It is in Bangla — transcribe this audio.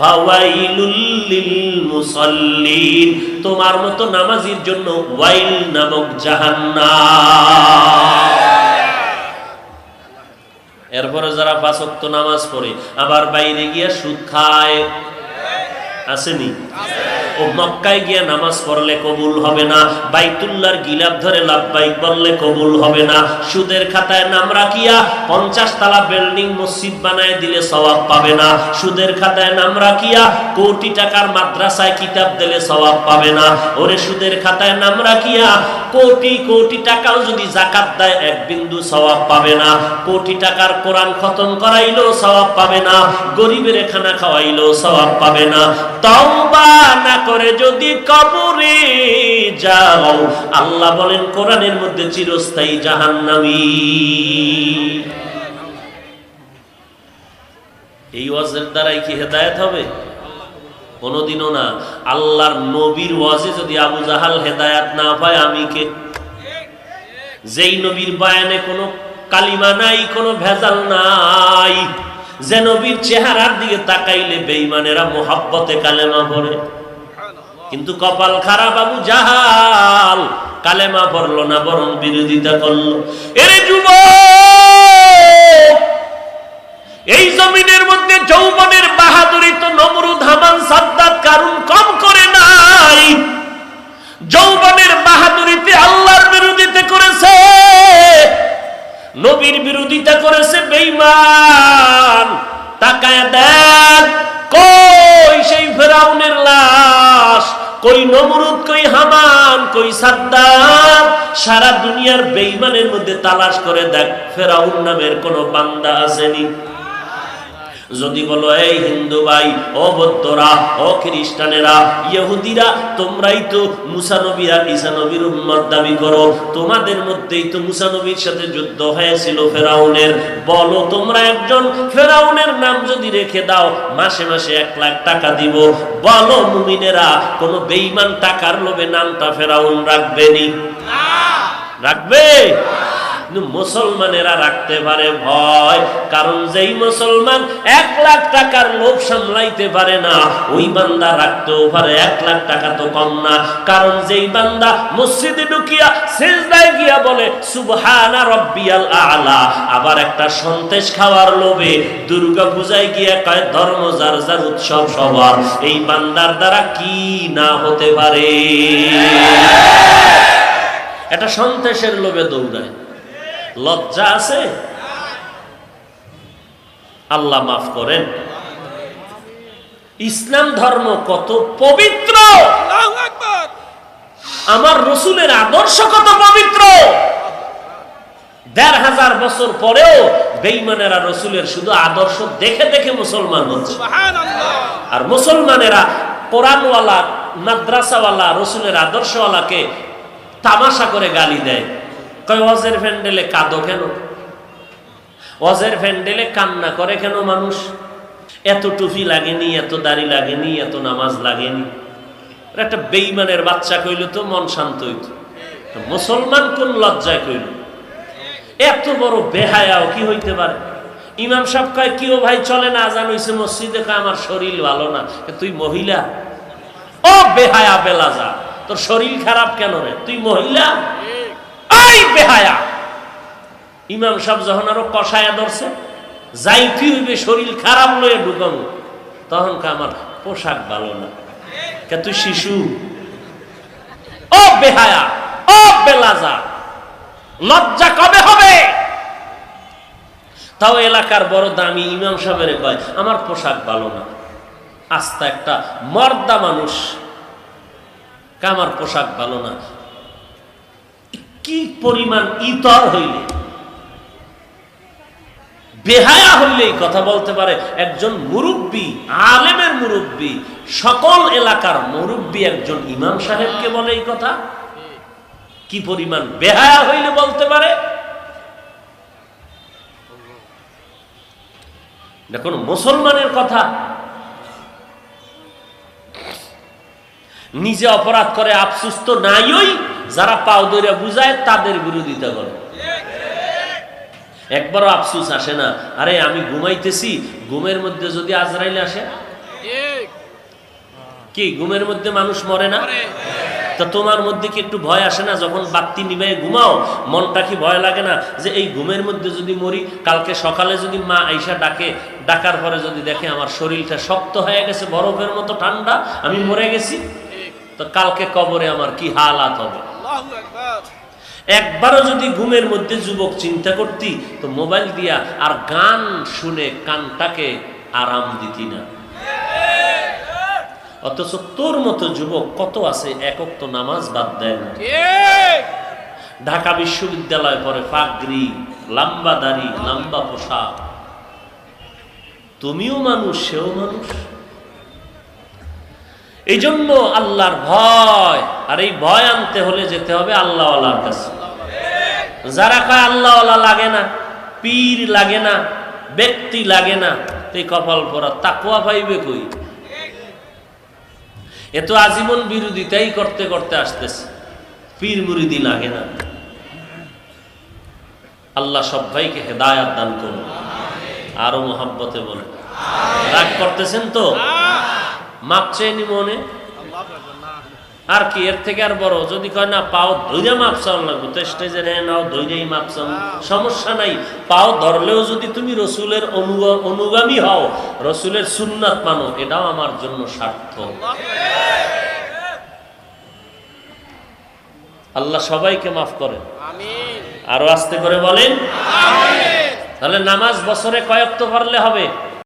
ফাওয়াইলুল লিল মুসাল্লিন, তোমার মতো নামাজীর জন্য ওয়াইল নামক জাহান্নাম। এরপরে যারা 5 ওয়াক্ত নামাজ পড়ে আবার বাইরে গিয়া সুদ খায়, আসেনি? ও মক্কায় গিয়া নামাজ পড়লে কবুল হবে না, বাইতুল্লাহর গিলাফ ধরে লাব্বাইক বললে কবুল হবে না, সুদের খাতায় নাম রাখিয়া 50 তলা বিল্ডিং মসজিদ বানায় দিলে সওয়াব পাবে না, সুদের খাতায় নাম রাখিয়া কোটি টাকার মাদ্রাসায় কিতাব দিলে সওয়াব পাবে না। ওরে সুদের খাতায় নাম রাখিয়া কোটি কোটি টাকাও যদি যাকাত দেয় 1 বিন্দু সওয়াব পাবে না, কোটি টাকার কোরআন খতম করাইলো সওয়াব পাবে না, গরিবের খানা খাওয়াইলো সওয়াব পাবে না। তওবা না করে যদি কবরে যাও, আল্লাহ বলেন কোরআনের মধ্যে চিরস্থায়ী জাহান্নামী। এই ওয়াজের দ্বারাই কি হেদায়েত হবে? কোনোদিনও না। আল্লাহর নবীর ওয়াজে যদি আবু জাহাল হেদায়েত না পায়, আমি কে? যেই নবীর বয়ানে কোনো কালিমা নাই, কোনো ভেজাল নাই, যে নবীর চেহারার দিকে তাকাইলে বেঈমানেরা মোহাব্বতে কালেমা পড়ে। কিন্তু কপাল খারাপ, আবু জাহাল কালেমা পড়লো না, বরং বিরোধিতা করলো। এরে যুবক, এই জমিনের মধ্যে যৌবনের বাহাদুরি তো নমরুদ, হামান, সাদ্দাত, কারুন কম করে নাই। যৌবনের বাহাদুরিতে আল্লাহর বিরোধিতা করেছে, নবীর বিরোধিতা করেছে বেঈমান। তাকায় দেখ, কই সেই ফেরাউনের লাশ, কই নমরুদ, কই হামান, কই সাদ্দাত। সারা দুনিয়ার বেঈমানের মধ্যে তালাশ করে দেখ, ফেরাউন নামের কোন বান্দা আসেনি। যদি বলো এই হিন্দু ভাই, ও বৌদ্ধরা, ও খ্রিস্টানেরা, ইহুদিরা, তোমরাই তো মুসা নবী আর ঈসা নবীর উম্মত দাবি করো, তোমাদের মধ্যেই তো মুসা নবীর সাথে যুদ্ধ হয়েছিল ফেরাউনের, বলো তোমরা একজন ফেরাউনের নাম যদি রেখে দাও, মাসে মাসে 1 লাখ টাকা দিব, বলো মুমিনেরা কোন বেঈমান টাকার লোভে নামটা ফেরাউন রাখবেনি? রাখবে? মুসলমানেরা রাখতে পারে ভয়, কারণ যেই মুসলমান 1 লাখ টাকার লোভ সামলাইতে পারে না, ওই বান্দা রাখতেও পারে 1 লাখ টাকা তো কম না। কারণ যেই বান্দা মসজিদে ঢুকিয়া সিজদায় গিয়া বলে সুবহানা রাব্বিয়াল আ'লা, আবার একটা সন্তেষ খাওয়ার লোভে দুর্গা পূজায় গিয়া কয় ধর্ম যার যার উৎসব সবার, এই বান্দার দ্বারা কি না হতে পারে? এটা সন্তেষের লোভে দৌড়ায়, লজ্জা আছে? আল্লাহ মাফ করেন। ইসলাম ধর্ম কত পবিত্র, আমার রাসূলের আদর্শ কত পবিত্র। ১৫০০ বছর পরেও বেঈমানেরা রাসূলের শুধু আদর্শ দেখে দেখে মুসলমান হচ্ছে। আর মুসলমানেরা কোরআনওয়ালা, মাদ্রাসাওয়ালা, রাসূলের আদর্শওয়ালাকে তামাশা করে গালি দেয়। ওয়াজের প্যান্ডেলে কাঁদো কেন? ওয়াজের প্যান্ডেলে কান্না করে কেন মানুষ? এত টুপি লাগেনি, এত দাড়ি লাগেনি, এত নামাজ লাগেনি। একটা বেঈমানের বাচ্চা কইল তো মন শান্ত হইত। মুসলমান কোন লজ্জায় কইল? এত বড় বেহায়াও কি হইতে পারে? ইমাম সাহেব কয় কি ও ভাই চলে না, আজান হইছে মসজিদে, কয় আমার শরীর ভালো না। তুই মহিলা? ও বেহায়া বেলাজা, তোর শরীর খারাপ কেন রে? তুই মহিলা? বেহায়া। ইমাম সাহেব যখন আরো কষায়া ধরছে, যাইতে হইবে শরীর খারাপ লয়ে ঢুকাবো, তখন আমার পোশাক ভালো না। কে তুই শিশু? ও বেহায়া, ও বেলাজা, লজ্জা কবে হবে? তাও এলাকার বড় দামি ইমাম সাহেবের কয় আমার পোশাক ভালো না। আস্তা একটা মর্দা মানুষ, আমার পোশাক ভালো না। কি পরিমাণ ইতর হইলে, বেহায়া হইলে কথা বলতে পারে একজন মুরব্বী, আলেমের মুরব্বী, সকল এলাকার মুরব্বী একজন ইমাম সাহেবকে বলে এই কথা? কি পরিমাণ বেহায়া হইলে বলতে পারে? দেখুন মুসলমানের কথা। নিজে অপরাধ করে আফসোস তো নাই, ওই যারা পাও ধরে বুঝায় তাদের বিরোধিতা করে। একবারও আফসোস আসে না, আরে আমি ঘুমাইতেছি, ঘুমের মধ্যে যদি আজরাইল আসে, কি ঘুমের মধ্যে মানুষ মরে না? তা তোমার মধ্যে কি একটু ভয় আসে না যখন বাতি নিভে ঘুমাও? মনটা কি ভয় লাগে না যে এই ঘুমের মধ্যে যদি মরি, কালকে সকালে যদি মা আইসা ডাকার পরে যদি দেখে আমার শরীরটা শক্ত হয়ে গেছে, বরফের মতো ঠান্ডা, আমি মরে গেছি, তো কালকে কবরে আমার কি হালাত হবে? একবারও যদি ঘুমের মধ্যে যুবক চিন্তা করতি তো মোবাইল দিয়া আর গান শুনে কানটাকে আরাম দিতি না। অথচ তোর মতো যুবক কত আছে এক ওয়াক্ত নামাজ বাদ দেয় না। ঢাকা বিশ্ববিদ্যালয় পরে পাগড়ি, লম্বা দাড়ি, লম্বা পোশাক। তুমিও মানুষ, সেও মানুষ। এই জন্য আল্লাহর ভয়, আর এই ভয় আনতে হলে যেতে হবে আল্লাহওয়ালার কাছে। যারা কয় আল্লাহওয়ালা লাগে না, পীর লাগে না, ব্যক্তি লাগে না, এই কপাল পরা তাকওয়া পাইবে কই? এ তো আজীবন বিরোধিতাই করতে করতে আসতেছে, পীর মুরিদি লাগে না। আল্লাহ সবাইকে হেদায়াত দান করুন। আরো মোহাব্বতে বলেন। রাগ করতেছেন তো? মাপ চেয়ে মনে আর কি এর থেকে আর বড়? যদি কয় না পাও ধৈর্য মাপ চাওয়ার লাগবে, তো স্টেজে নাও ধৈর্যই মাপ চাও, সমস্যা নাই। পাও ধরলেও যদি তুমি রসুলের অনুগামী হও, রসুলের সুন্নাত মানো, এটাও আমার জন্য সার্থক। আল্লাহ সবাইকে মাফ করেন। আরো আস্তে করে বলেন। তাহলে নামাজ বছরে কয়েক তো পড়লে হবে?